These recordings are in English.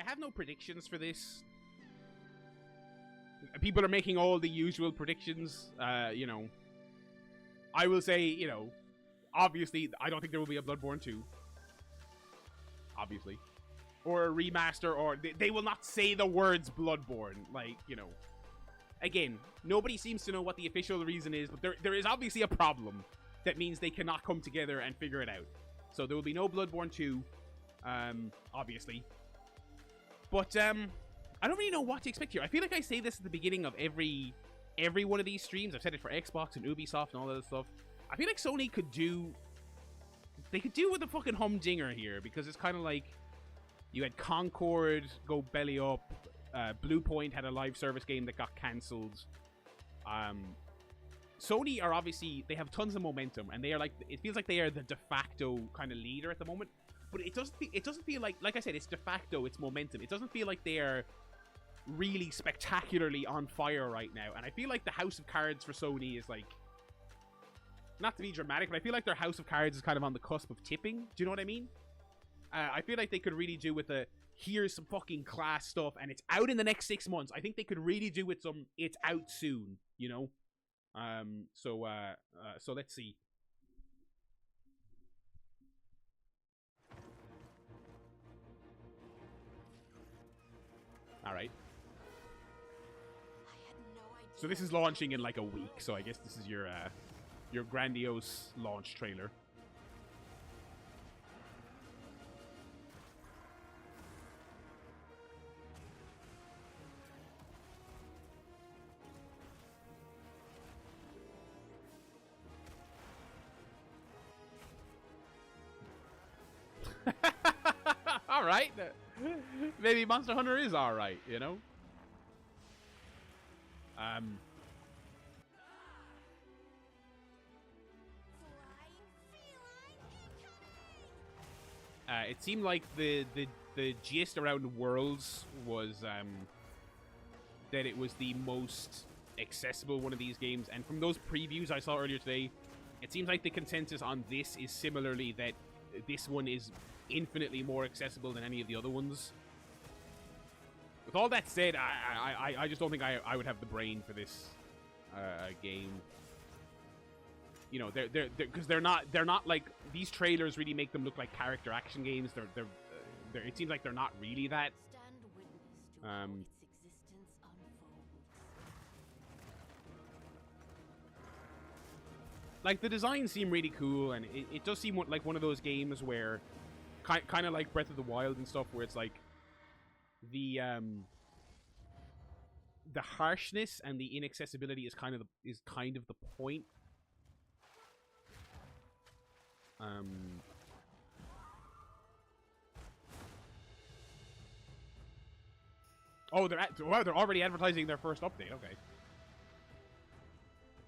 I have no predictions for this. People are making all the usual predictions. You know, I will say, you know, obviously, I don't think there will be a Bloodborne 2. Obviously. Or a remaster, or they will not say the words Bloodborne. Like, you know. Again, nobody seems to know what the official reason is, but there is obviously a problem that means they cannot come together and figure it out. So there will be no Bloodborne 2, obviously. But, I don't really know what to expect here. I feel like I say this at the beginning of every one of these streams. I've said it for Xbox and Ubisoft and all that other stuff. I feel like Sony could do... They could do with a fucking humdinger here, because it's kind of like... You had Concord go belly up. Blue Point had a live service game that got cancelled. Sony are obviously... They have tons of momentum, and they are like... It feels like they are the de facto kind of leader at the moment. But it doesn't feel like... Like I said, it's de facto, it's momentum. It doesn't feel like they are really spectacularly on fire right now. And I feel like the house of cards for Sony is like... Not to be dramatic, but I feel like their house of cards is kind of on the cusp of tipping. Do you know what I mean? I feel like they could really do with a... Here's some fucking class stuff, and it's out in the next 6 months. I think they could really do with some... It's out soon, you know? So let's see. Alright. So this is launching in like a week, so I guess this is your grandiose launch trailer. Alright. Maybe Monster Hunter is alright, you know? It seemed like the gist around Worlds was that it was the most accessible one of these games, and from those previews I saw earlier today, it seems like the consensus on this is similarly that this one is infinitely more accessible than any of the other ones. With all that said, I just don't think I would have the brain for this game. You know, because they're not like, these trailers really make them look like character action games. They're it seems like they're not really that. Stand witness to how its existence unfolds. Like, the designs seem really cool, and it does seem like one of those games where, kind of like Breath of the Wild and stuff, where it's like the harshness and the inaccessibility is kind of the point. Oh, they're already advertising their first update. Okay.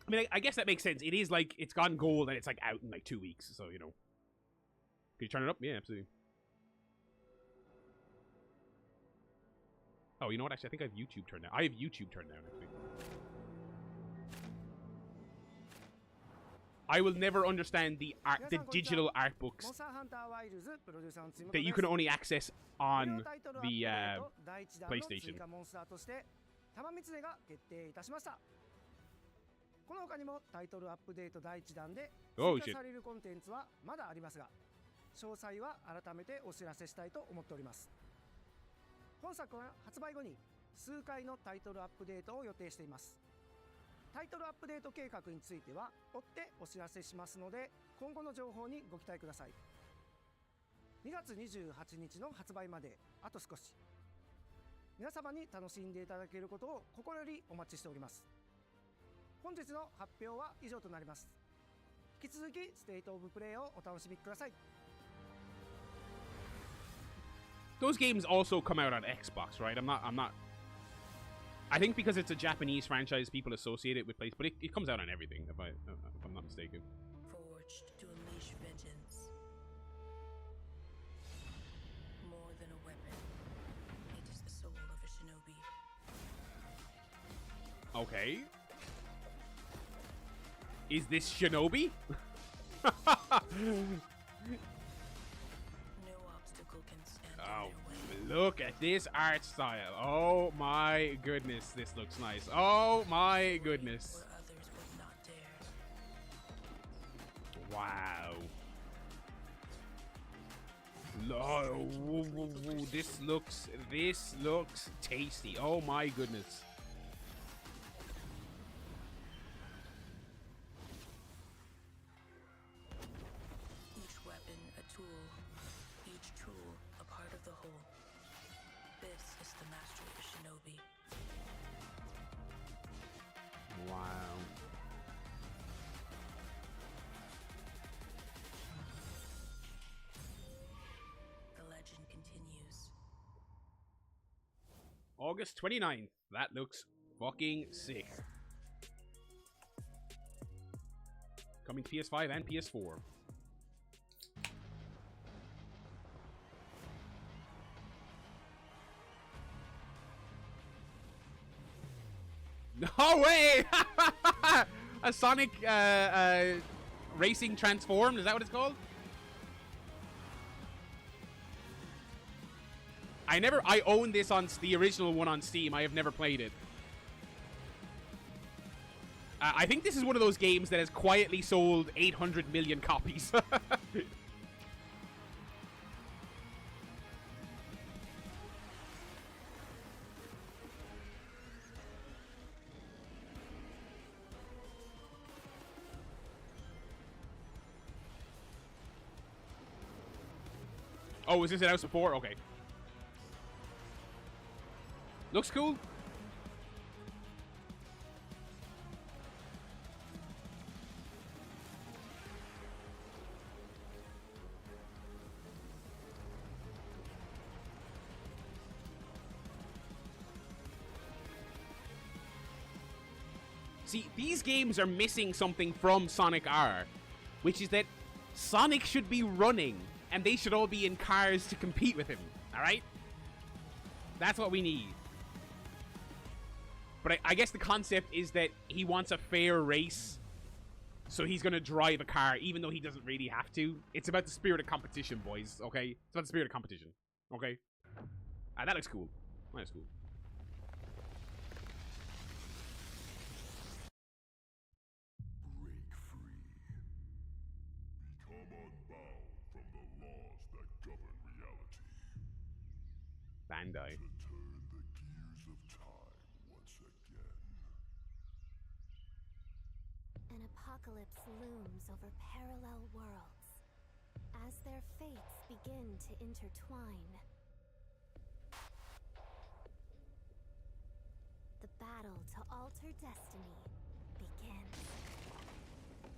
I mean, I guess that makes sense. It is like, it's gone gold and it's like out in like 2 weeks, so, you know. Can you turn it up? Yeah, absolutely. Oh, you know what? Actually, I think I have YouTube turned down. I have YouTube turned down, actually. I will never understand the digital art books that you can only access on the PlayStation. この他にもタイトルアップデート第1弾で Oh, 追加されるコンテンツはまだありますが、詳細は改めてお知らせしたいと思っております。本作は発売後に数回のタイトルアップデートを予定しています。タイトルアップデート計画については追ってお知らせしますので、今後の情報にご期待ください。2月28日の発売まであと少し。皆様に楽しんでいただけることを心よりお待ちしております。本日の発表は以上となります。引き続きステートオブプレイをお楽しみください。Those games also come out on Xbox, right? I'm not. I think because it's a Japanese franchise, people associate it with place, but it comes out on everything, if I'm not mistaken. Forged to unleash vengeance. More than a weapon, it is the soul of a shinobi. Okay. Is this Shinobi? No obstacle can stand in Oh, their way. Look at this art style. Oh my goodness, this looks nice. Oh my goodness. Where others would not dare. Wow. This looks tasty. Oh my goodness. Each weapon a tool, each tool a part of the whole. This is the mastery of shinobi. Wow. The legend continues. August 29th. That looks fucking sick. Coming to PS5 and PS4. No way! A Sonic Racing Transformed, is that what it's called? I own this on the original one on Steam. I have never played it. I think this is one of those games that has quietly sold 800 million copies. Oh, is this an out support? Okay. Looks cool. See, these games are missing something from Sonic R, which is that Sonic should be running, and they should all be in cars to compete with him, alright? That's what we need. But I guess the concept is that he wants a fair race, so he's gonna drive a car, even though he doesn't really have to. It's about the spirit of competition, boys, okay? It's about the spirit of competition, okay? That looks cool. That looks cool. Break free. Become unbound from the laws that govern reality. Bandai. To turn the gears of time once again. An apocalypse looms over parallel worlds as their fates begin to intertwine. The battle to alter destiny begins.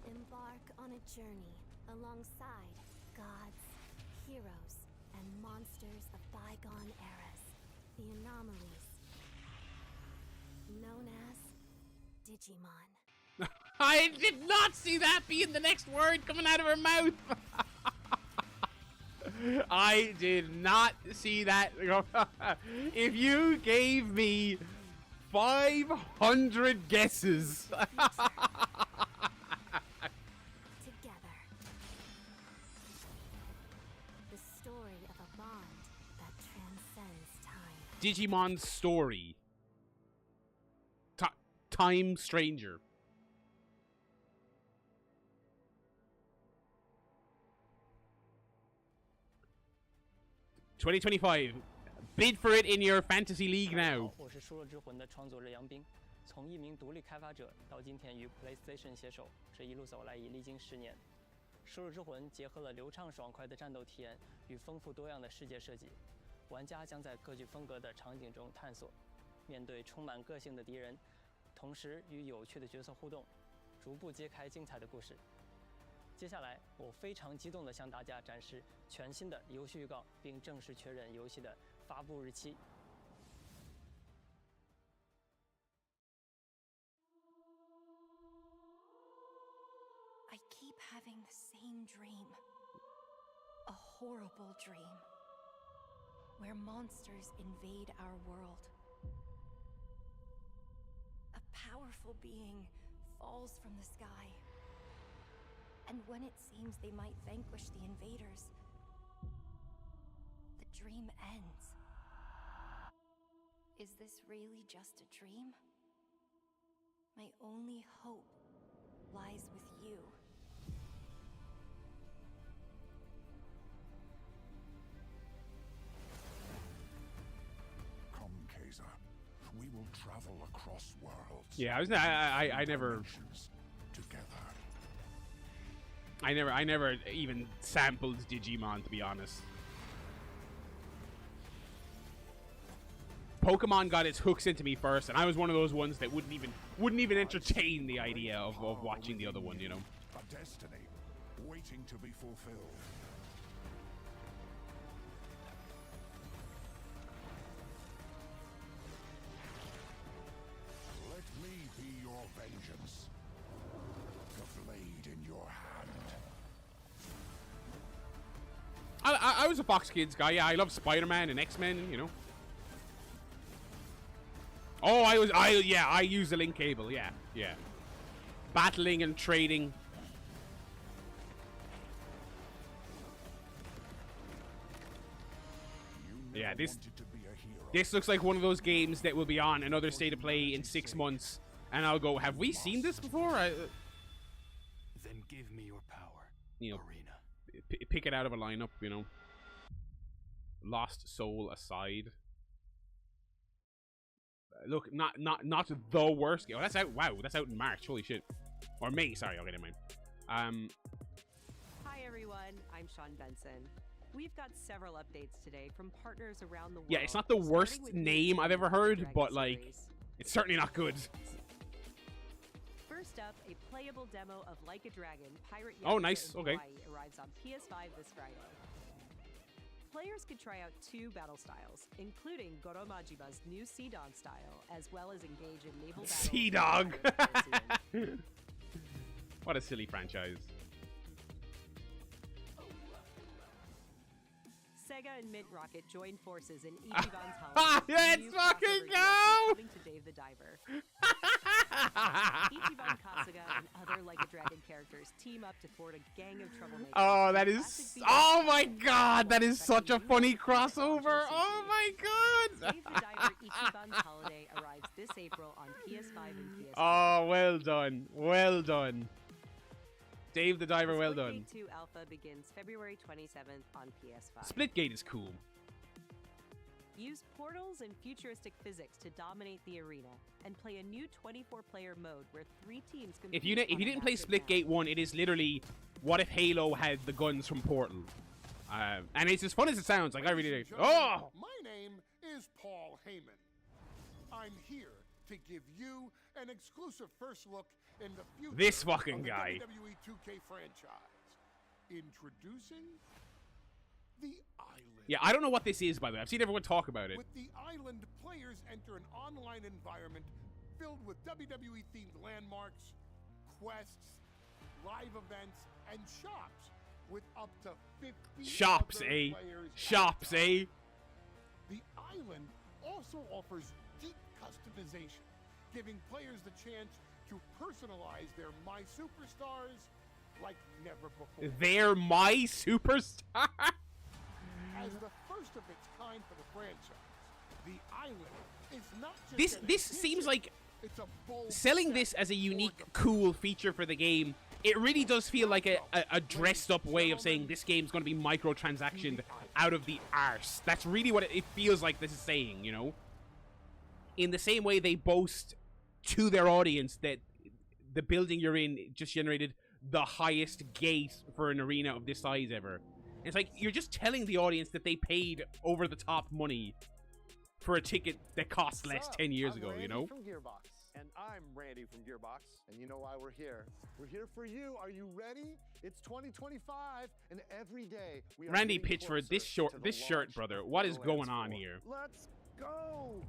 Embark on a journey alongside gods, heroes, and monsters of bygone eras. The anomalies, known as Digimon. I did not see that being the next word coming out of her mouth. I did not see that. If you gave me 500 guesses. Together. The story of a bond that transcends time. Digimon's story. Time Stranger. $2025. Bid for it in your fantasy league now. 我是《输入之魂》的创作者杨斌，从一名独立开发者到今天与 PlayStation 携手，这一路走来已历经10年。《输入之魂》结合了流畅爽快的战斗体验与丰富多样的世界设计，玩家将在各具风格的场景中探索，面对充满个性的敌人，同时与有趣的角色互动，逐步揭开精彩的故事。接下来，我非常激动地向大家展示全新的游戏预告，并正式确认游戏的发布日期。I keep having the same dream. A horrible dream. Where monsters invade our world. A powerful being falls from the sky. And when it seems they might vanquish the invaders, the dream ends. Is this really just a dream? My only hope lies with you. Come, Kaiser. We will travel across worlds. Yeah, I never together. I never even sampled Digimon, to be honest. Pokemon got its hooks into me first, and I was one of those ones that wouldn't even entertain the idea of watching the other one, you know. A destiny waiting to be fulfilled. Let me be your vengeance. The blade in your hand. I was a Fox Kids guy. Yeah, I love Spider-Man and X-Men, you know. Oh, I use the link cable. Yeah. Battling and trading. Yeah, this looks like one of those games that will be on another State of Play in 6 months, and I'll go, have we seen this before? Then give me your power, you know, Arena. Pick it out of a lineup, you know. Lost Soul aside. Look, not the worst game. Oh, that's out. Wow, that's out in March. Holy shit. Or May. Sorry, I'll get in mind. Hi everyone, I'm Sean Benson. We've got several updates today from partners around the world. Yeah, it's not the worst name I've ever heard, but like, it's certainly not good. First up, a playable demo of Like a Dragon, Pirate Oh, Yakuza nice. in Okay. Hawaii arrives on PS5 this Friday. Players could try out 2 battle styles, including Goro Majima's new Sea Dog style, as well as engage in naval battles. Sea Dog. What a silly franchise. Sega and Mint Rocket joined forces in Ichiban's Holiday. Let's fucking go! Coming to Dave the Diver. Ichiban Kasuga and other Like a Dragon characters team up to thwart a gang of troublemakers. Oh, that is... Oh my god, that is such a funny crossover. Oh my god. Dave the Diver Ichiban's Holiday arrives this April on PS5 and PS4. Oh, well done. Well done. Dave the Diver, well done. Splitgate 2 Alpha begins February 27th on PS5. Splitgate is cool. Use portals and futuristic physics to dominate the arena, and play a new 24-player mode where 3 teams compete. If you didn't play Splitgate 1, it is literally what if Halo had the guns from Portal. And it's as fun as it sounds. Like, I really do. Oh! My name is Paul Heyman. I'm here to give you an exclusive first look in the future This fucking of the guy. WWE 2K franchise. Introducing the Island. Yeah, I don't know what this is, by the way. I've seen everyone talk about it. With the Island, players enter an online environment filled with WWE-themed landmarks, quests, live events, and shops with up to 50 Shops, other eh? players. Shops, eh? The Island also offers deep customization, giving players the chance to personalize their My Superstars like never before. They're my superstar. As the first of its kind for the franchise, the Island is not just This seems like it's a bold selling step this as a toward unique, the cool feature for the game. It really does feel like a dressed up way of saying this game's going to be microtransactioned out of the arse. That's really what it feels like this is saying, you know? In the same way they boast to their audience that the building you're in just generated the highest gate for an arena of this size ever. And it's like, you're just telling the audience that they paid over the top money for a ticket that cost less 10 years ago, you know? From Gearbox. And I'm Randy from Gearbox. And you know why we're here. We're here for you. Are you ready? It's 2025, and every day we are Randy getting Pitchford, this closer to the shirt, launch brother. of What is Borderlands going on 4. here? Let's go!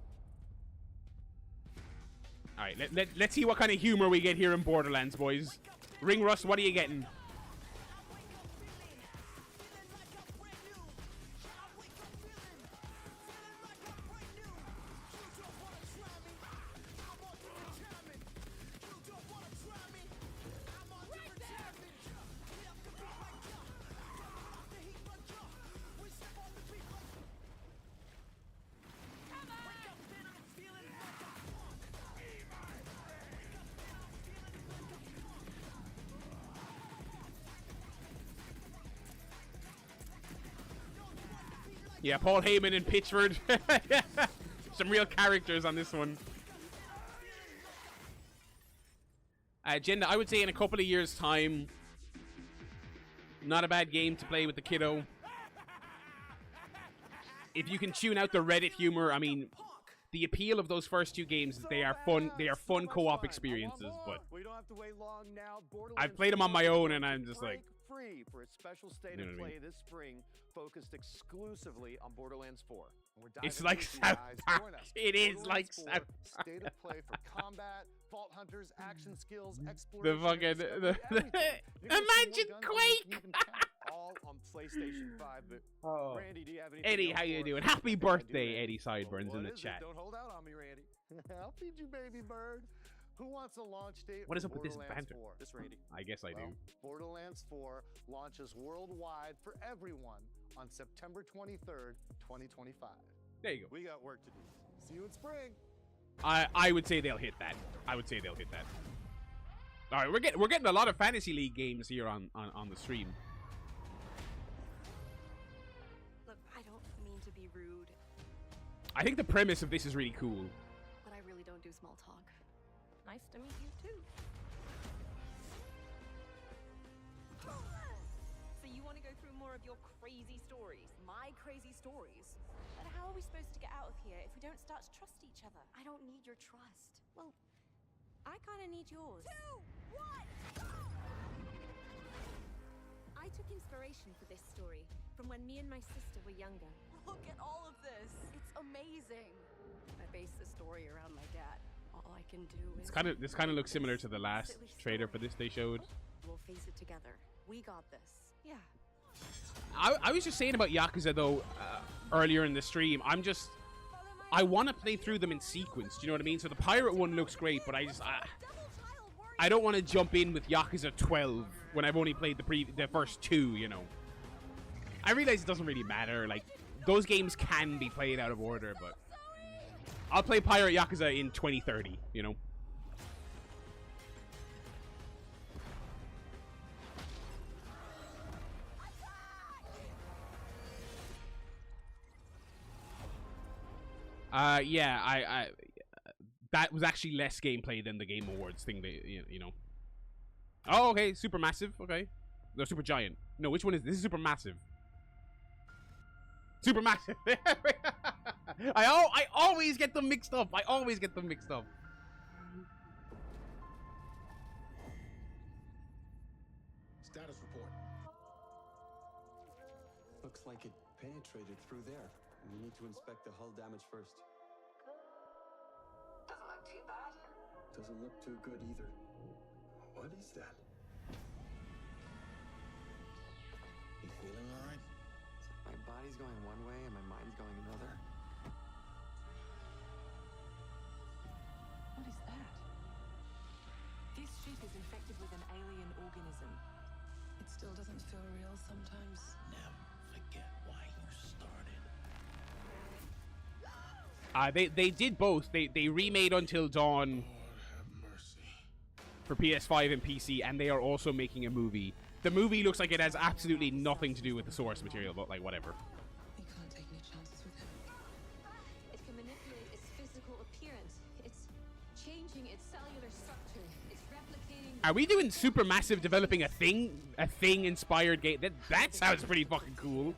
Alright, let's see what kind of humor we get here in Borderlands, boys. Ring Rust, what are you getting? Yeah, Paul Heyman and Pitchford. Some real characters on this one. Agenda, I would say in a couple of years' time, not a bad game to play with the kiddo. If you can tune out the Reddit humor, I mean, the appeal of those first two games is they are fun co-op experiences, but I've played them on my own and I'm just like, free for a special state of play this spring focused exclusively on Borderlands 4. It's like South Park. It is like South Park. State of play for combat, Vault Hunters, action skills, The exploration. fucking Imagine Quake. All on PlayStation 5. But Oh. Randy, do you have anything Eddie, else how for you us? doing? Happy birthday, Randy? Eddie Sideburns in the What is it? chat. Don't hold out on me, Randy. I'll feed you, baby bird. Who wants a launch date? What is for up with this Borderlands banter? 4? This Randy. I guess I do. Borderlands 4 launches worldwide for everyone on September 23rd, 2025. There you go. We got work to do. See you in spring. I would say they'll hit that. I would say they'll hit that. All right, we're getting a lot of Fantasy League games here on the stream. Look, I don't mean to be rude, I think the premise of this is really cool. but I really don't do small talk. Nice to meet you too. So you want to go through more of your crazy stories? My crazy stories? But how are we supposed to get out of here if we don't start to trust each other? I don't need your trust. Well, I kind of need yours. What? I took inspiration for this story from when me and my sister were younger. Look at all of this. It's amazing. I base the story around my dad. All I can do is... This kind of looks similar to the last trailer for this they showed. We'll face it together. We got this. Yeah. I was just saying about Yakuza though earlier in the stream. I want to play through them in sequence. Do you know what I mean? So the pirate one looks great, but I don't want to jump in with Yakuza 12 when I've only played the first two. You know. I realize it doesn't really matter. Like those games can be played out of order, but I'll play Pirate Yakuza in 2030. You know. Yeah, I that was actually less gameplay than the Game Awards thing. You know. Oh, okay, super massive. Okay, no, super giant. No, which one is this? Is super massive. Super massive. I always get them mixed up. I always get them mixed up. Status report. Looks like it penetrated through there. We need to inspect the hull damage first. Doesn't look too bad. Doesn't look too good either. What is that? You feeling all right? My body's going one way and my mind's going another. What is that? This ship is infected with an alien organism. It still doesn't feel real sometimes. Never forget why you started. They did both. They remade Until Dawn for PS5 and PC, and they are also making a movie. The movie looks like it has absolutely nothing to do with the source material, but like whatever. We can't take any chances with him. It can manipulate its physical appearance. It's changing its cellular structure. It's replicating... Are we doing Supermassive developing a thing inspired game? That sounds pretty fucking cool.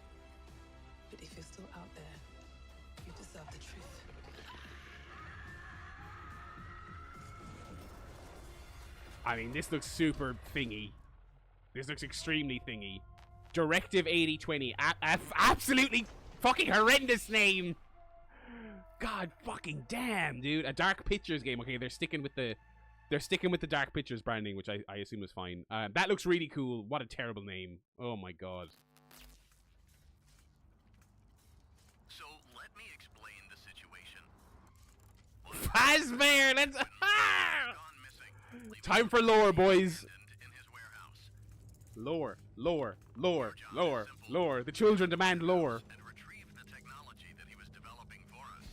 But if you're still out there, you deserve the truth. I mean, this looks super thingy. This looks extremely thingy. Directive 8020. Absolutely fucking horrendous name. God fucking damn, dude. A Dark Pictures game. Okay, they're sticking with the Dark Pictures branding, which I assume is fine. That looks really cool. What a terrible name. Oh my god. So let me explain the situation. Fazbear, let's time for lore, boys. Lore. The children demand lore. And retrieved the technology that he was developing for us.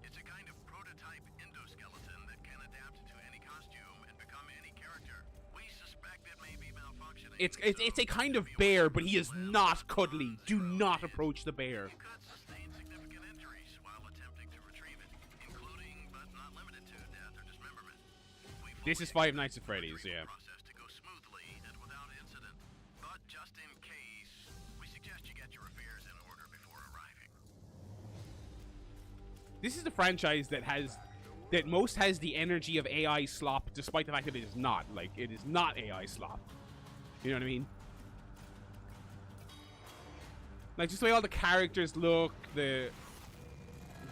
It's a kind of prototype endoskeleton that can adapt to any costume and become any character. We suspect it may be malfunctioning. It's a kind of bear, but he is not cuddly. Do not approach the bear. You could sustain significant injuries while attempting to retrieve it, including but not limited to death or dismemberment. This is Five Nights at Freddy's, yeah. Process to go smoothly and without incident, but just in case, we suggest you get your affairs in order before arriving. This is the franchise that most has the energy of AI slop, despite the fact that it is not. Like, it is not AI slop. You know what I mean? Like, just the way all the characters look, the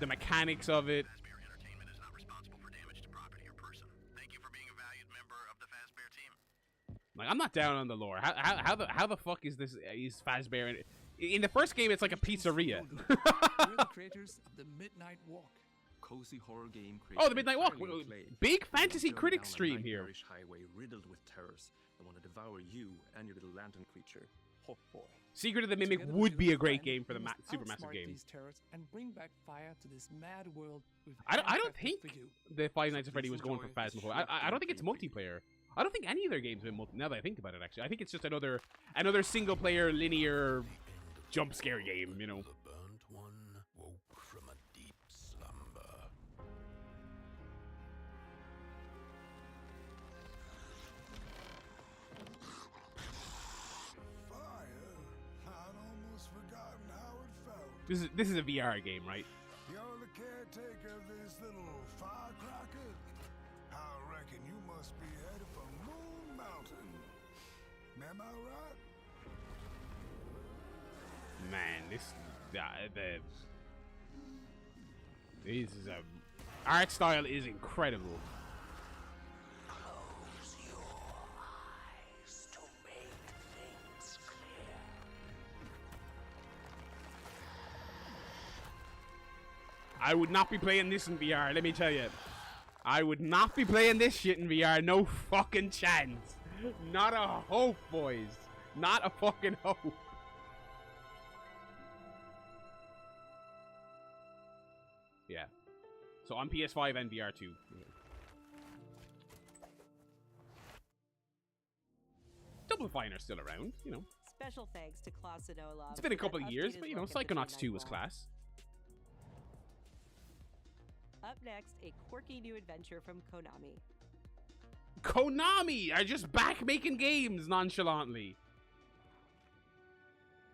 mechanics of it. Fazbear Entertainment is not responsible for damage to property or person. Thank you for being a valued member of the Fazbear team. Like, I'm not down on the lore. How the fuck is this? Is Fazbear in the first game? It's like a pizzeria. We're the creators of the Midnight Walk. Cozy horror game. Oh, the Midnight Walk. Big fantasy critic stream here. Highway riddled with terrors that want to devour you and your little lantern creature. Oh boy. Secret of the Mimic would be a great game for the Supermassive game. These terrors and bring back fire to this mad world. I don't think the Five Nights at Freddy was going for Phasmophobia. I don't think it's multiplayer. I don't think any of their games have been multi. Now that I think about it, actually, I think it's just another single player linear jump scare game. You know. The burnt one woke from a deep slumber. Fire? I'd almost forgotten how it felt. This is a VR game, right? You're the caretaker of this little firecracker? I reckon you must be headed for Moon Mountain. Am I right? Man, this is a art style is incredible. Close your eyes to make things clear. I would not be playing this in VR, let me tell you. I would not be playing this shit in VR, no fucking chance. Not a hope, boys. Not a fucking hope. Yeah. So on PS5 and VR too. Double Fine are still around, you know. Special thanks to Klaus and Olaf. It's been a couple of years, but you know, Psychonauts 2 was class. Up next, a quirky new adventure from Konami. Konami are just back making games nonchalantly.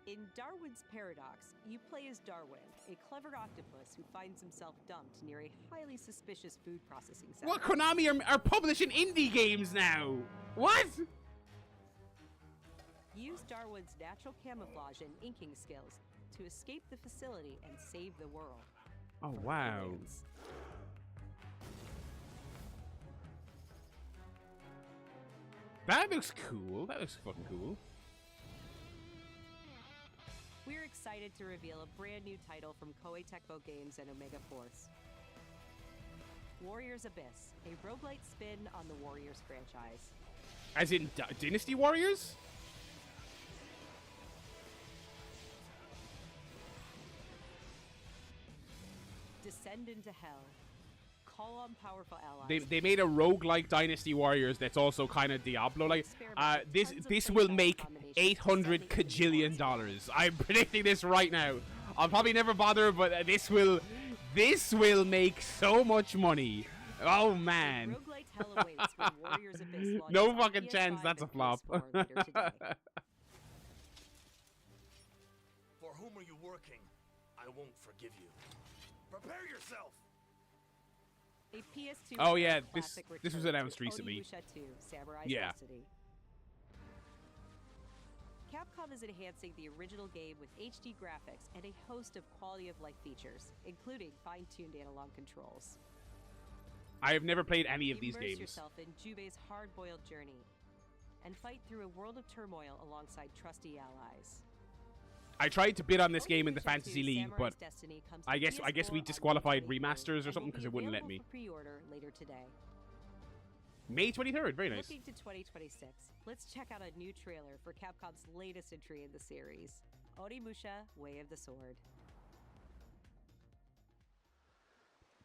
In Darwin's Paradox, you play as Darwin, a clever octopus who finds himself dumped near a highly suspicious food processing center. What? Konami are publishing indie games now? What? Use Darwin's natural camouflage and inking skills to escape the facility and save the world. Oh, wow. That looks cool. That looks fucking cool. We're excited to reveal a brand new title from Koei Tecmo Games and Omega Force. Warriors Abyss, a roguelite spin on the Warriors franchise. As in Dynasty Warriors? Descend into hell. Call on powerful allies. They made a roguelike Dynasty Warriors that's also kind of Diablo-like. This will make $800 kajillion. I'm predicting this right now. I'll probably never bother, but this will make so much money. Oh man. No fucking chance that's a flop. For whom are you working? I won't forgive you. Prepare yourself. A PS2 oh yeah, this was returns announced with recently. Onimusha 2, Samurai's Yeah. Destiny. Capcom is enhancing the original game with HD graphics and a host of quality-of-life features, including fine-tuned analog controls. I have never played any of these Immerse games. yourself in Jubei's hard-boiled journey and fight through a world of turmoil alongside trusty allies. I tried to bid on this game in the Fantasy League, but I guess we disqualified remasters or something because it wouldn't let me. Pre-order later today. May 23rd, very nice. Looking to 2026, let's check out a new trailer for Capcom's latest entry in the series, Onimusha: Way of the Sword.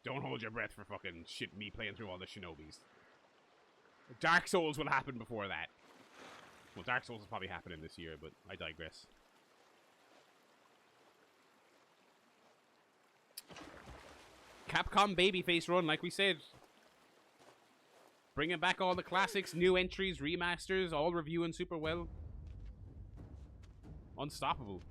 Don't hold your breath for fucking shit me playing through all the Shinobis. Dark Souls will happen before that. Well, Dark Souls is probably happening this year, but I digress. Capcom babyface run, like we said. Bringing back all the classics, new entries, remasters, all reviewing super well. Unstoppable.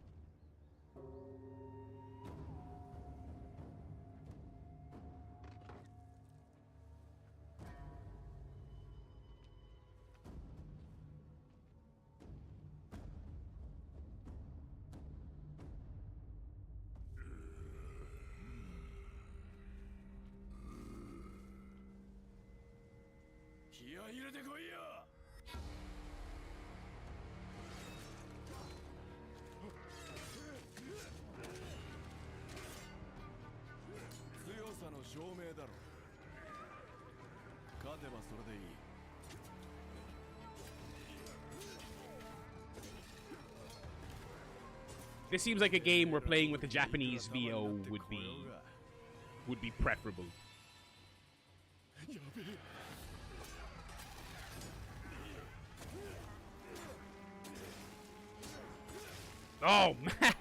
This seems like a game where playing with the Japanese VO would be preferable. Oh man.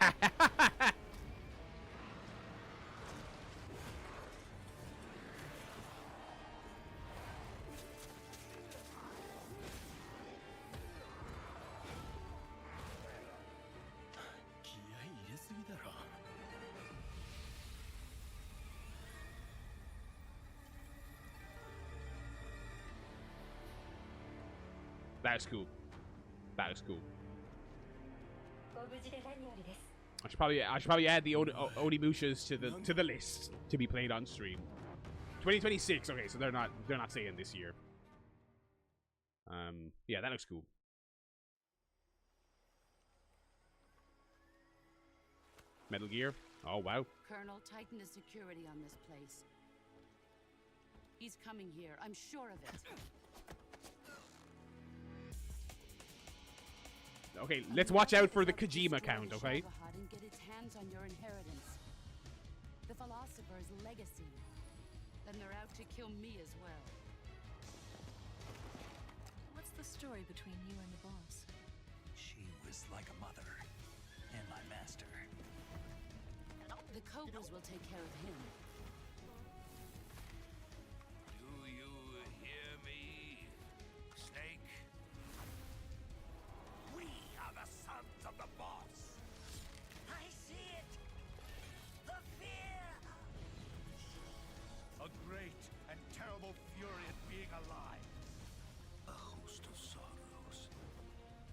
That is cool. That is cool. I should probably add the Onimushas to the list to be played on stream. 2026. Okay, so they're not saying this year. Yeah, that looks cool. Metal Gear. Oh wow. Colonel, tighten the security on this place. He's coming here. I'm sure of it. Okay, let's watch out for the Kojima count, okay? And get its hands on your inheritance. The philosopher's legacy. Then they're out to kill me as well. What's the story between you and the boss? She was like a mother, and my master. The Cobras will take care of him. Do you hear me, Snake? We are the sons of the boss. I see it. The fear. A great and terrible fury at being alive. A host of sorrows,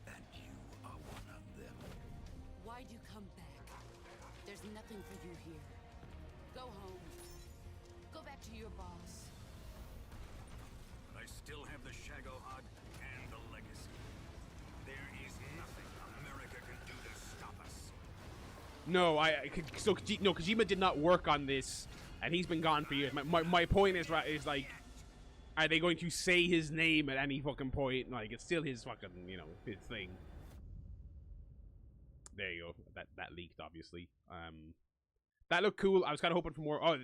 and you are one of them. Why'd you come back? There's nothing for you here. Go home. Go back to your boss. But I still have the Shagohod and the legacy. There is nothing America can do to stop us. No, no, Kojima did not work on this, and he's been gone for years. My point is like, are they going to say his name at any fucking point? Like, it's still his fucking, you know, his thing. There you go. That leaked, obviously. That looked cool. I was kind of hoping for more. Oh,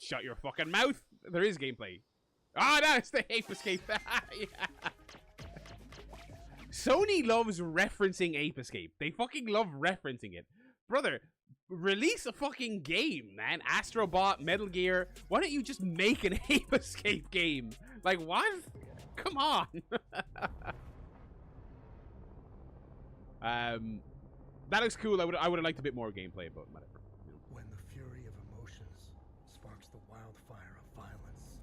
shut your fucking mouth. There is gameplay. Ah, no, it's the Ape Escape. Yeah. Sony loves referencing Ape Escape. They fucking love referencing it. Brother, release a fucking game, man. Astrobot, Metal Gear. Why don't you just make an Ape Escape game? Like, what? Come on. That looks cool. I would have liked a bit more gameplay, but whatever. When the fury of emotions sparks the wildfire of violence,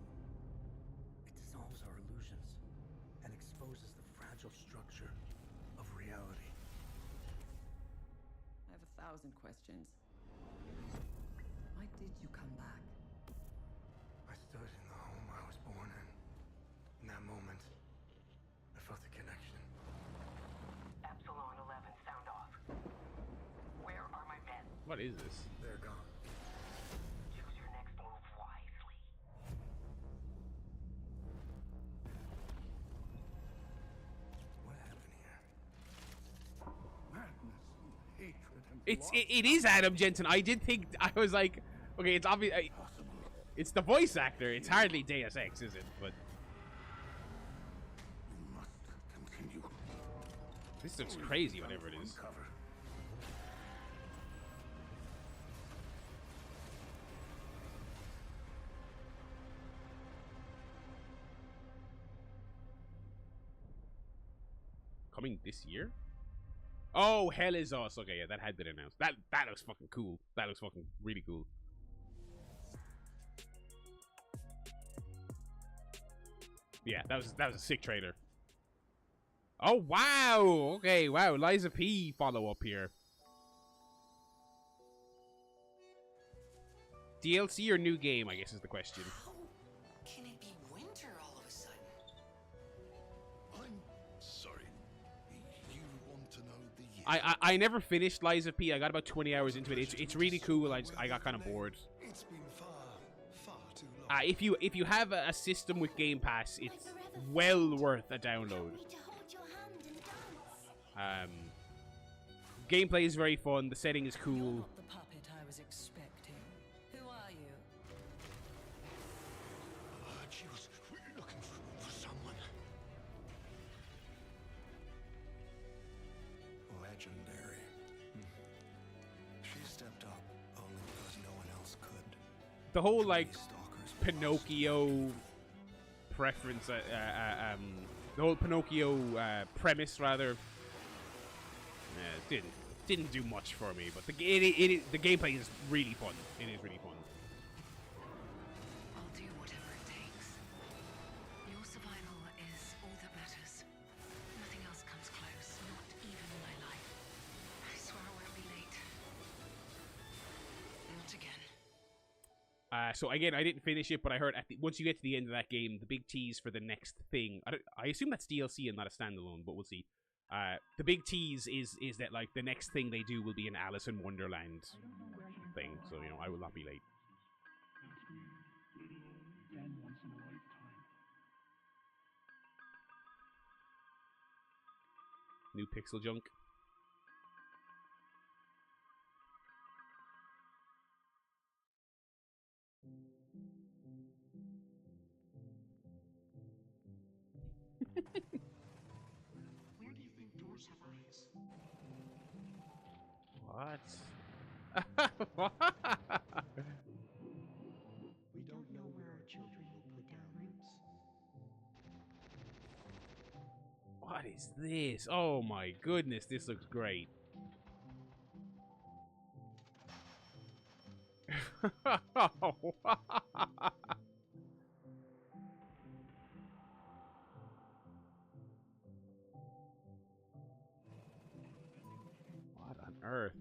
it dissolves our illusions and exposes the fragile structure of reality. I have 1,000 questions. Why did you come back? I stood in the home I was born in. In that moment, I felt a connection. Epsilon 11, sound off. Where are my men? What is this? They're gone. Choose your next move wisely. What happened here? Madness, hatred, and It is Adam Jensen. I did think, I was like, okay, it's obvious. It's the voice actor. It's hardly Deus Ex, is it? But We must continue. This looks crazy, whatever it is. Coming this year? Oh, Hell Is Us. Okay, yeah, that had been announced. That looks fucking cool. That looks fucking really cool. Yeah, that was a sick trailer. Oh wow! Okay, wow. Liza P follow up here. DLC or new game, I guess is the question. How can it be winter all of a sudden? I'm sorry. You want to know the year? I never finished Liza P. I got about 20 hours into it. It's really cool. I got kind of bored. It's been far too long. If you have a system with Game Pass, it's well worth a download. Gameplay is very fun. The setting is cool. The puppet I was expecting. Who are you? She was looking for someone. Legendary. She stepped up only because no one else could. The whole like Pinocchio preference, the whole Pinocchio premise rather, didn't do much for me. But the gameplay is really fun. It is really fun. I'll do whatever it takes. Your survival is all that matters. Nothing else comes close, not even my life. I swear I won't be late. Not again. So again, I didn't finish it, but I heard once you get to the end of that game, the big tease for the next thing. I assume that's DLC and not a standalone, but we'll see. The big tease is that like the next thing they do will be an Alice in Wonderland thing. So you know, I will not be late. New pixel junk. Where do you think doors have eyes? What? We don't know where our children will put down roots. What is this? Oh my goodness, this looks great. What on earth?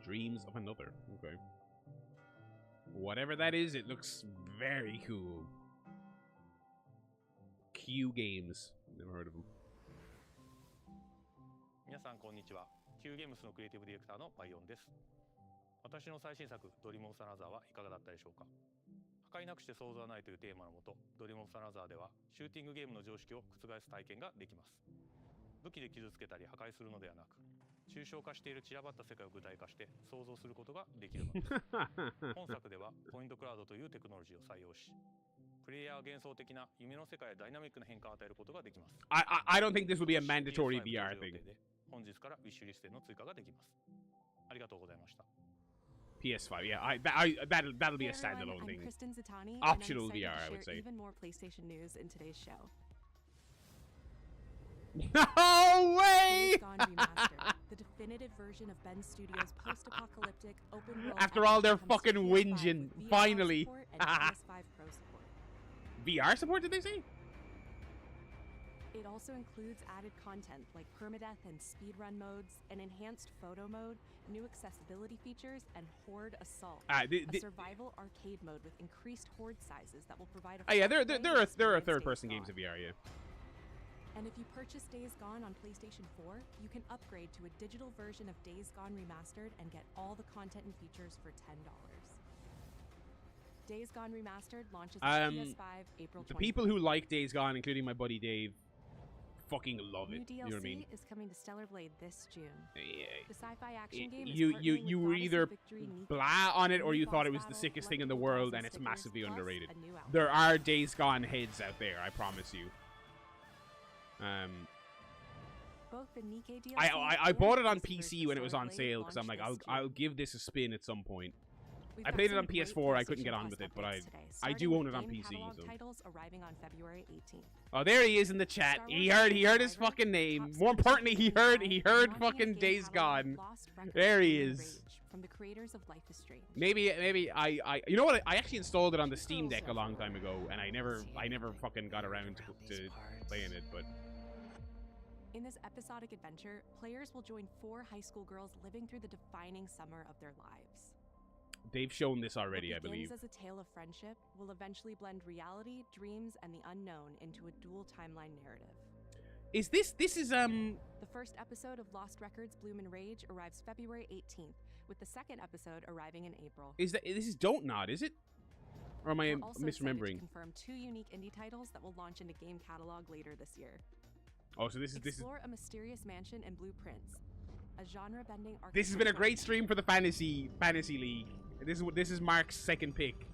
Dreams of Another. Okay. Whatever that is, it looks very cool. Q Games. Never heard of them. 皆さんこんにちは。Qゲームスのクリエイティブディレクターのバイオンです。私の最新作ドリームオブサナザーはいかがだったでしょうか。破壊なくして想像はないというテーマのもと、ドリームオブサナザーではシューティングゲームの常識を覆す体験ができます。武器で傷つけたり破壊するのではなく、抽象化している散らばった世界を具体化して想像することができるのです。本作ではポイントクラウドというテクノロジーを採用し、プレイヤーは幻想的な夢の世界へダイナミックな変化を与えることができます。I don't think this will be a mandatory VR thing. 本日からウィッシュリストへの追加ができます。ありがとうございました。PS5, yeah, that'll be a standalone thing. Optional VR, I would say. Even more PlayStation news in today's show. No way! Days Gone Remastered, the definitive version of Ben Studios' post-apocalyptic open-world. After all their fucking whinging, finally. And PS5 Pro support. VR support, did they say? It also includes added content like permadeath and speedrun modes, an enhanced photo mode, new accessibility features, and Horde Assault, a survival arcade mode with increased horde sizes that will provide a. Yeah, there are third-person games in VR, yeah. And if you purchase Days Gone on PlayStation 4, you can upgrade to a digital version of Days Gone Remastered and get all the content and features for $10. Days Gone Remastered launches on PS5 April 20th. The people who like Days Gone, including my buddy Dave, fucking love it. New DLC You know what I mean? is coming to Stellar Blade this June. Yeah. The sci-fi action game is You were either blah on it or you thought it was the sickest thing in the world, and it's massively underrated. There are Days Gone heads out there, I promise you. Both the Nikkei DLC I bought it on PC when it was on sale because I'm like, I'll give this a spin at some point. I played it on PS4. I couldn't get on with it, but I do own it on PC. So. Titles arriving on February 18th. Oh, there he is in the chat. He heard his fucking name. More importantly, he heard fucking Days Gone. There he is. From the creators of Life is Strange. Maybe you know what? I actually installed it on the Steam Deck a long time ago, and I never fucking got around to playing it. But in this episodic adventure, players will join 4 high school girls living through the defining summer of their lives. They've shown this already, I believe. As a tale of friendship, will eventually blend reality, dreams, and the unknown into a dual timeline narrative. Is this The first episode of Lost Records Bloom and Rage arrives February 18th, with the second episode arriving in April. This is Don't Nod, is it? Or am I misremembering? To confirm 2 unique indie titles that will launch into game catalog later this year. Oh, so this is Explore a mysterious mansion and blueprints. A genre-bending architecture. This has been a great stream for the Fantasy League. This is Mark's second pick.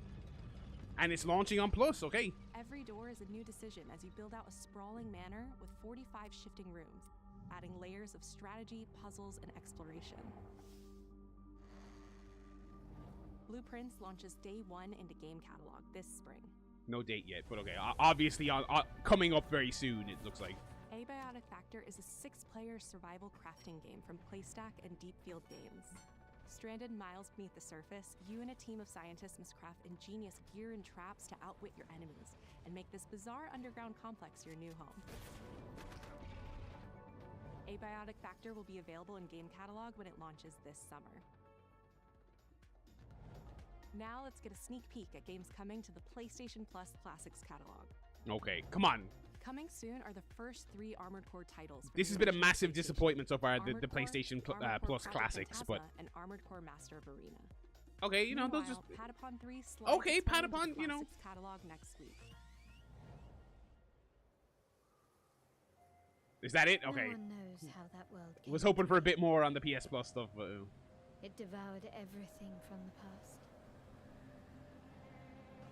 And it's launching on Plus, okay. Every door is a new decision as you build out a sprawling manor with 45 shifting rooms, adding layers of strategy, puzzles, and exploration. Blueprints launches day 1 into game catalog this spring. No date yet, but okay. Obviously, coming up very soon, it looks like. Abiotic Factor is a 6-player survival crafting game from Playstack and Deepfield Games. Stranded miles beneath the surface, you and a team of scientists must craft ingenious gear and traps to outwit your enemies and make this bizarre underground complex your new home. Abiotic Factor will be available in game catalog when it launches this summer. Now let's get a sneak peek at games coming to the PlayStation Plus Classics catalog. Okay, come on. Coming soon are the first 3 Armored Core titles. This has been a massive disappointment so far, the PlayStation Plus Classics, but... And Armored Core Master of Arena. Okay, you know, those just... Patapon 3 okay, Patapon, you know. Catalog next week. Is that it? Okay. No one knows how that world came. Was hoping for a bit more on the PS Plus stuff, but... It devoured everything from the past.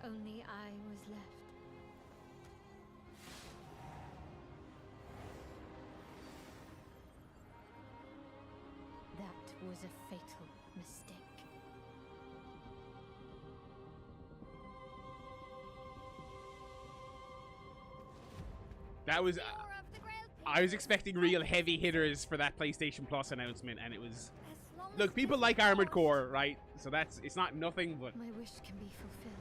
Only I was left. That was a fatal mistake. That was... I was expecting real heavy hitters for that PlayStation Plus announcement, and it was... Look, people like Armored Core, right? So that's... It's not nothing, but... My wish can be fulfilled.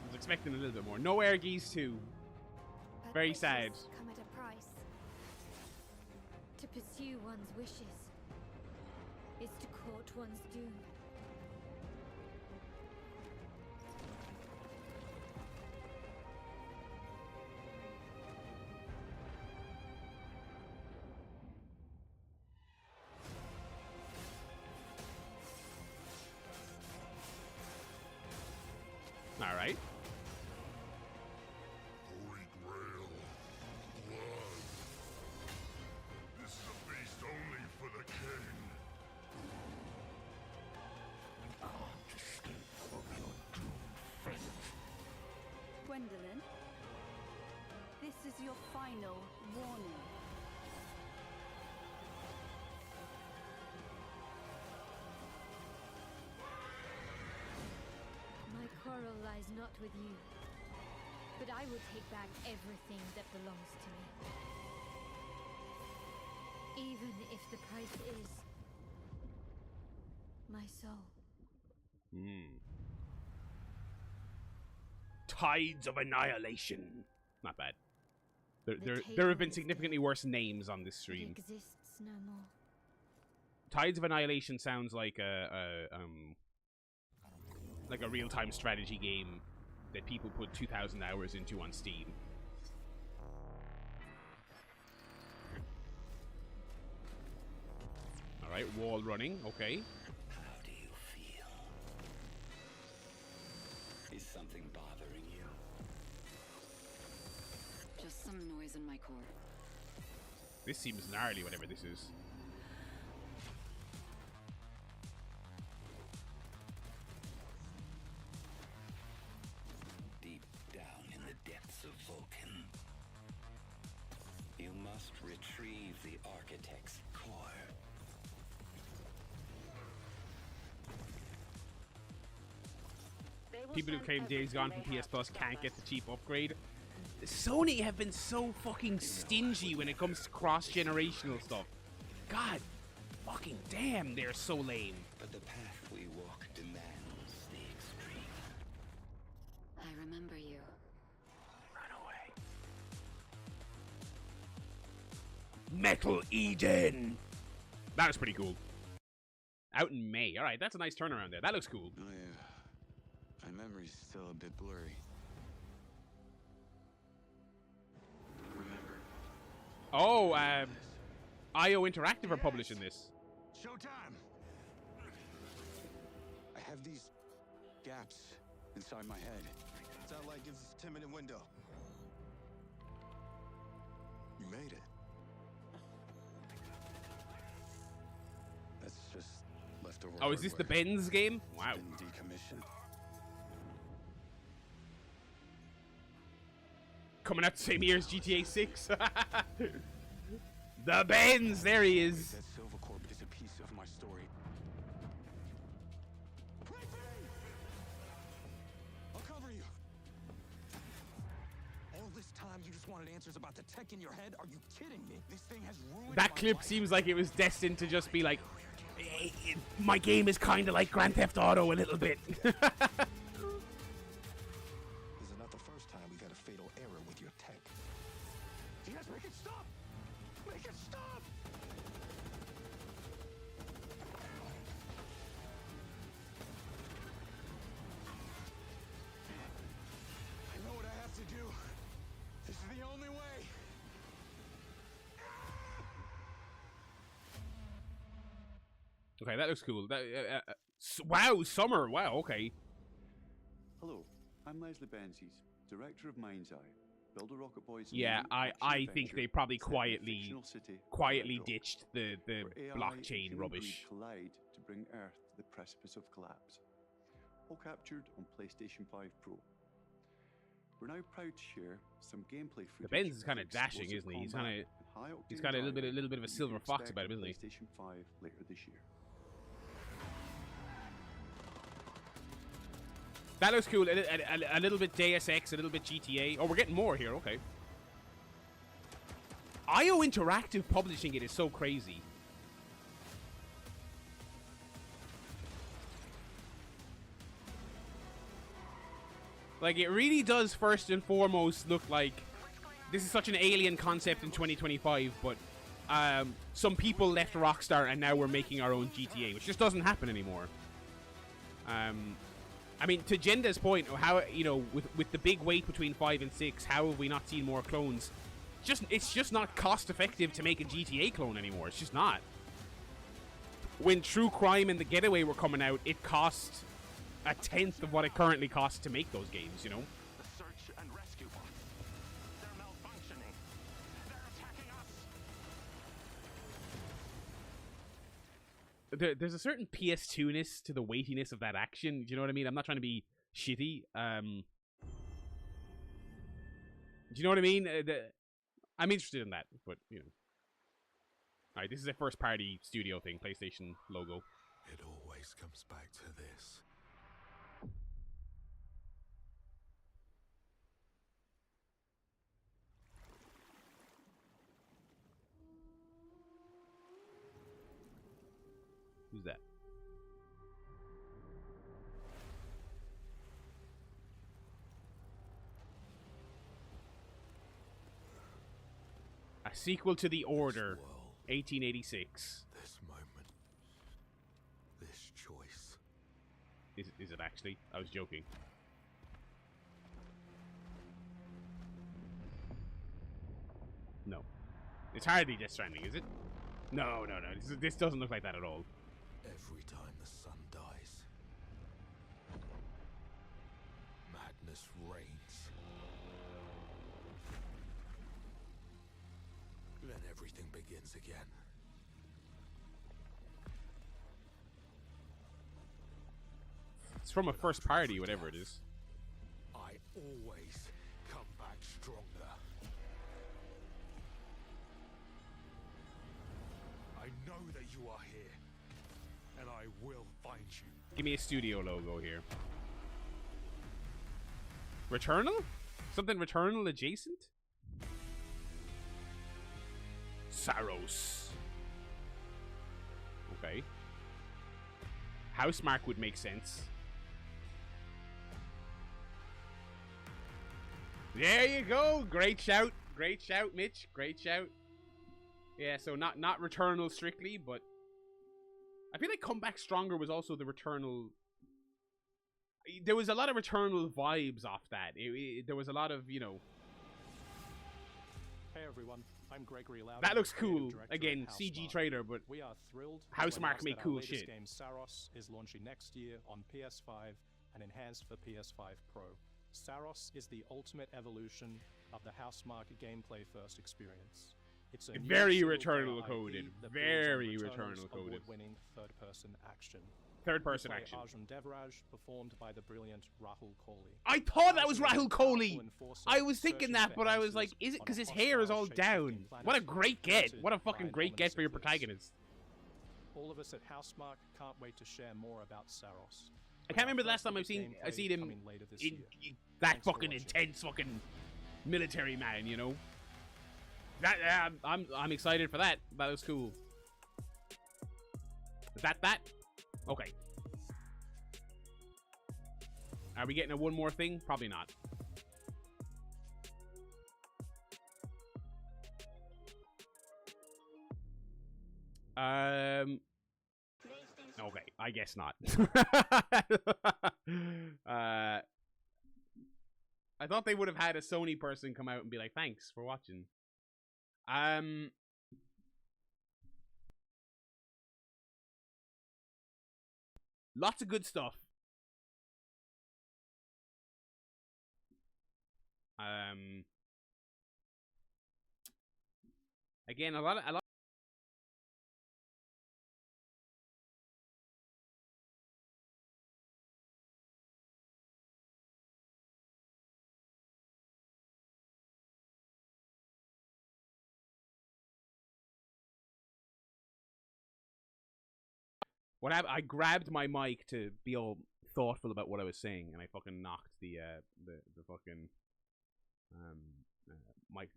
I was expecting a little bit more. No Air Geese 2. But Very wishes sad. Come at a price. To pursue one's wishes is to court one's doom. All right. Holy Grail. Blood. This is a feast only for the king. You can't escape from your doomed fate. Gwendolyn, this is your final warning. My quarrel lies not with you, but I will take back everything that belongs to me. Even if the price is my soul. Tides of Annihilation. Not bad. There have been significantly worse names on this stream. It exists no more. Tides of Annihilation sounds like a real-time strategy game that people put 2,000 hours into on Steam. All right, wall running. Okay. How do you feel? Is something bothering you? Just some noise in my core. This seems gnarly, whatever this is. Deep down in the depths of Vulcan, you must retrieve the Architect's core. People who claim Days Gone from PS Plus can't get the cheap upgrade. Sony have been so fucking stingy when it comes to cross-generational stuff. God fucking damn, they're so lame. But the path we walk demands the extreme. I remember you. Run away. Metal Eden! That was pretty cool. Out in May. Alright, that's a nice turnaround there. That looks cool. Oh yeah. My memory's still a bit blurry. Oh, IO Interactive are publishing this. Showtime! I have these gaps inside my head. Satellite gives us a 10-minute window. You made it. That's just leftover. Oh, is this the Benz game? Wow. Decommissioned. Coming out the same year as GTA 6. The Benz, there he is. That Silver Corp is a piece of my story. I'll cover you. All this time you just wanted answers about the tech in your head? Are you kidding me? This thing has ruined That clip seems like it was destined to just be like, my game is kind of like Grand Theft Auto a little bit. This is not the first time we've had a fatal error with your tech. You guys make it stop! Make it stop! I know what I have to do. This is the only way. Okay, that looks cool. That, wow, summer. Wow, okay. Hello, I'm Leslie Benzies, director of Mind's Eye. Build a Rocket Boys. Yeah, I think they probably quietly ditched the blockchain rubbish. Collide to bring Earth to the precipice of collapse. All captured on PlayStation 5 Pro. We're now proud to share some gameplay footage. The Benz is kind of dashing, isn't he? He's got a little bit of a silver fox about him, isn't he? PlayStation 5 later this year. That looks cool. A little bit Deus Ex, a little bit GTA. Oh, we're getting more here. Okay. IO Interactive publishing it is so crazy. Like, it really does first and foremost look like this is such an alien concept in 2025, but some people left Rockstar and now we're making our own GTA, which just doesn't happen anymore. I mean, to Jenda's point, how, you know, with the big wait between 5 and 6, how have we not seen more clones? It's just not cost effective to make a GTA clone anymore. It's just not. When True Crime and The Getaway were coming out, it cost a tenth of what it currently costs to make those games, you know? The search and rescue bots. They're malfunctioning. They're attacking us. There's a certain PS2-ness to the weightiness of that action. Do you know what I mean? I'm not trying to be shitty. Do you know what I mean? I'm interested in that, but, you know. Alright, this is a first-party studio thing, PlayStation logo. It always comes back to this. Who's that? A sequel to The Order, 1886. This moment. This choice. Is it actually? I was joking. No. It's hardly Death Stranding, is it? No. This doesn't look like that at all. Every time the sun dies, madness reigns. begins again. It's from a first party, whatever it is. I always come back stronger. I know that you are here, and I will find you. Give me a studio logo here. Returnal? Something Returnal adjacent? Saros. Okay. Housemarque would make sense. There you go. Great shout. Great shout, Mitch. Great shout. Yeah, so not Returnal strictly, but I feel like Come Back Stronger was also the Returnal. There was a lot of Returnal vibes off that. There was a lot of, you know. Hey everyone, I'm Gregory Loud. That looks cool. Again, CG trailer, but we are thrilled. Housemarque make cool shit. Game Saros is launching next year on PS5 and enhanced for PS5 Pro. Saros is the ultimate evolution of the Housemarque gameplay first experience. It's a very Returnal coded. Very Returnal coded. Award-winning third-person action. Third-person action. Arjun Devraj, performed by the brilliant Rahul Kohli. I thought that was Rahul Kohli. I was thinking that, but I was like, is it because his hair is all down? What a great get. What a fucking great get for your protagonist. All of us at Housemarque can't wait to share more about Saros. I can't remember the last time I seen him in that fucking intense fucking military man, you know. That I'm excited for that. That was cool. Is that? Okay. Are we getting a one more thing? Probably not. Okay, I guess not. I thought they would have had a Sony person come out and be like, "Thanks for watching." Lots of good stuff. Again, a lot. What happened? I grabbed my mic to be all thoughtful about what I was saying, and I fucking knocked the fucking mic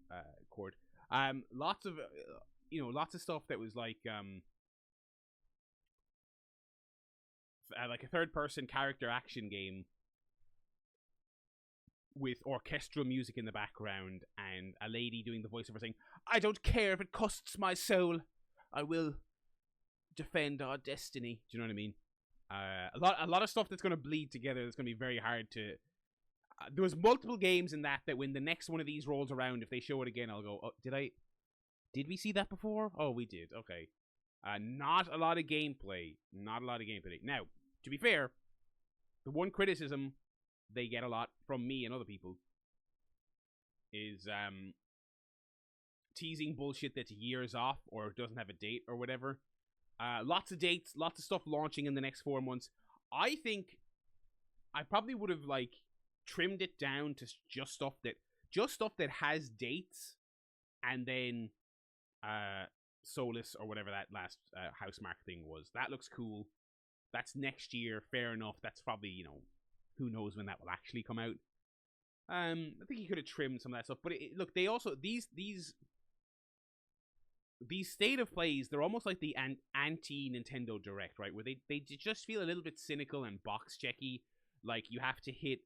cord. Lots of lots of stuff that was like a third-person character action game with orchestral music in the background and a lady doing the voiceover saying, "I don't care if it costs my soul. I will defend our destiny." Do you know what I mean? A lot of stuff that's going to bleed together. That's going to be very hard to. There was multiple games in that when the next one of these rolls around, if they show it again, I'll go, "Oh, did we see that before? Oh, we did. Okay." Not a lot of gameplay. Not a lot of gameplay. Now, to be fair, the one criticism they get a lot from me and other people is teasing bullshit that's years off or doesn't have a date or whatever. Lots of dates, lots of stuff launching in the next 4 months. I think I probably would have trimmed it down to just stuff that has dates, and then Solus or whatever that last Housemarque thing was. That looks cool. That's next year, fair enough. That's probably, who knows when that will actually come out. I think he could have trimmed some of that stuff, but look, they also these state of plays, they're almost like the anti-Nintendo Direct, right? Where they just feel a little bit cynical and box checky. Like, you have to hit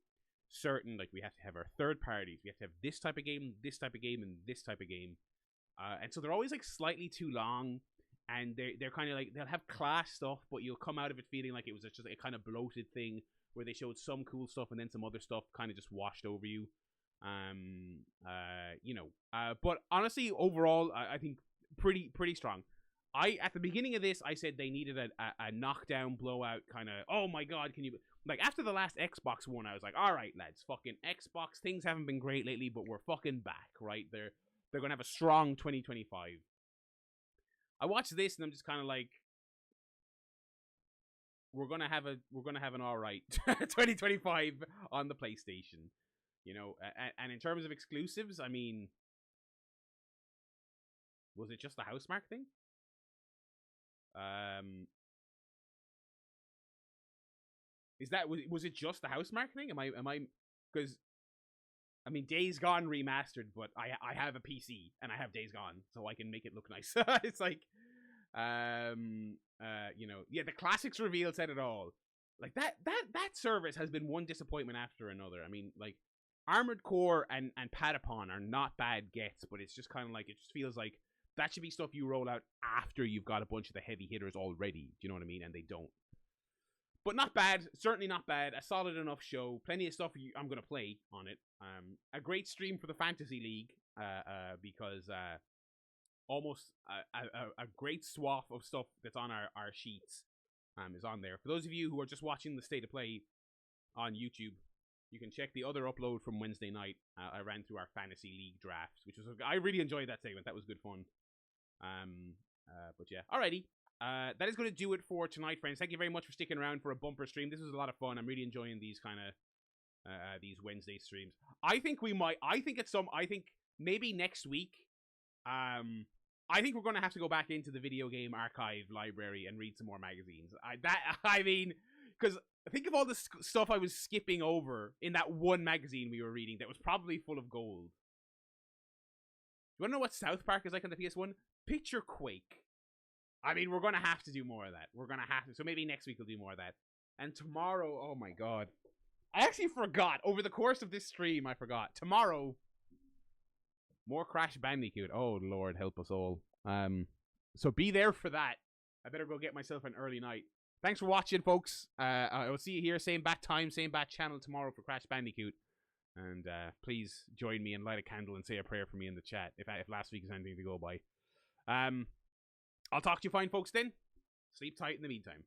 certain, we have to have our third parties. We have to have this type of game, and this type of game. And so they're always slightly too long, and they're kind of they'll have class stuff, but you'll come out of it feeling like it was just a kind of bloated thing where they showed some cool stuff and then some other stuff kind of just washed over you. But honestly, overall, I think pretty strong. At the beginning of this, I said they needed a knockdown, blowout kind of, oh my god, can you... after the last Xbox one, I was like, alright, lads, fucking Xbox, things haven't been great lately, but we're fucking back, right? They're gonna have a strong 2025. I watched this and I'm just kind of like, we're gonna have an all right 2025 on the PlayStation, you know. And in terms of exclusives, I mean, was it just the Housemarque thing? Was it just the Housemarque thing? Am I because I mean, Days Gone remastered, but I have a PC and I have Days Gone, so I can make it look nice. It's like, you know, yeah, the classics reveal said it all. Like that service has been one disappointment after another. I mean, like Armored Core and Patapon are not bad gets, but it's just kind of like, it just feels like that should be stuff you roll out after you've got a bunch of the heavy hitters already. Do you know what I mean? And they don't. But not bad, certainly not bad. A solid enough show. Plenty of stuff I'm going to play on it. A great stream for the Fantasy League, because almost a great swath of stuff that's on our sheets is on there. For those of you who are just watching the State of Play on YouTube, you can check the other upload from Wednesday night. I ran through our Fantasy League draft, which was, I really enjoyed that segment. That was good fun. But yeah, alrighty. That is going to do it for tonight, friends. Thank you very much for sticking around for a bumper stream. This was a lot of fun. I'm really enjoying these kind of these Wednesday streams. I think maybe next week. I think we're going to have to go back into the video game archive library and read some more magazines. I mean, because think of all the stuff I was skipping over in that one magazine we were reading that was probably full of gold. You want to know what South Park is like on the PS1? Picture Quake. I mean, we're going to have to do more of that. We're going to have to. So maybe next week we'll do more of that. And tomorrow, oh my god. I actually forgot. Over the course of this stream, I forgot. Tomorrow, more Crash Bandicoot. Oh, Lord, help us all. So be there for that. I better go get myself an early night. Thanks for watching, folks. I will see you here, same bat time, same bat channel tomorrow for Crash Bandicoot. And please join me and light a candle and say a prayer for me in the chat if last week is anything to go by. I'll talk to you fine, folks, then. Sleep tight in the meantime.